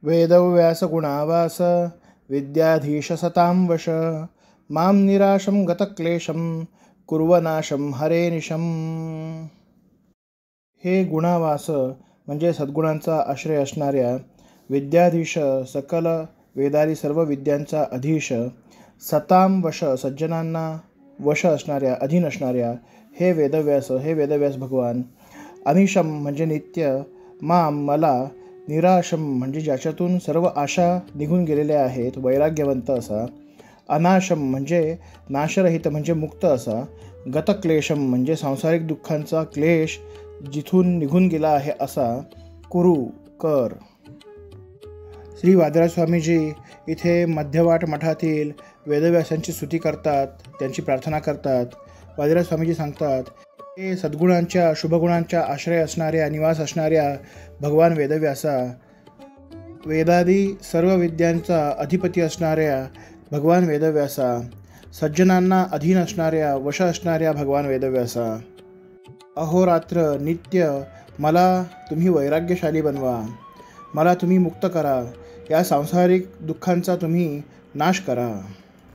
वेदव्यास गुणावास विद्याधीश सतां वश मां निराशं गतक्लेशं कुर्वनाशं हरेनिशम. हे गुणावास म्हणजे सद्गुणांचा आश्रय असणाऱ्या, विद्याधीश सकल वेदारी सर्व विद्यांचा अधीश, सतां वश सज्जनांना वश असणाऱ्या, अधीन असणाऱ्या, हे वेदव्यास भगवान. अनिशम म्हणजे नित्य, माम मला, निराशम म्हणजे ज्याच्यातून सर्व आशा निघून गेलेल्या आहेत, वैराग्यवंत असा, अनाशम म्हणजे नाशरहित म्हणजे मुक्त असा, गतक्लेशम म्हणजे सांसारिक दुःखांचा क्लेश जिथून निघून गेला आहे असा, कुरु कर. श्री वादिराज स्वामीजी इथे मध्यवाट मठातील वेदव्यासांची स्तुती करतात, त्यांची प्रार्थना करतात. वादिराज स्वामीजी सांगतात, हे सद्गुणांच्या शुभगुणांच्या आश्रय असणाऱ्या, निवास असणाऱ्या भगवान वेदव्यासा, वेदादी सर्व विद्यांचा अधिपती असणाऱ्या भगवान वेदव्यासा, सज्जनांना अधीन असणाऱ्या, वश असणाऱ्या भगवान वेदव्यासा, अहोरात्र नित्य मला तुम्ही वैराग्यशाली बनवा, मला तुम्ही मुक्त करा, या सांसारिक दुःखांचा तुम्ही नाश करा.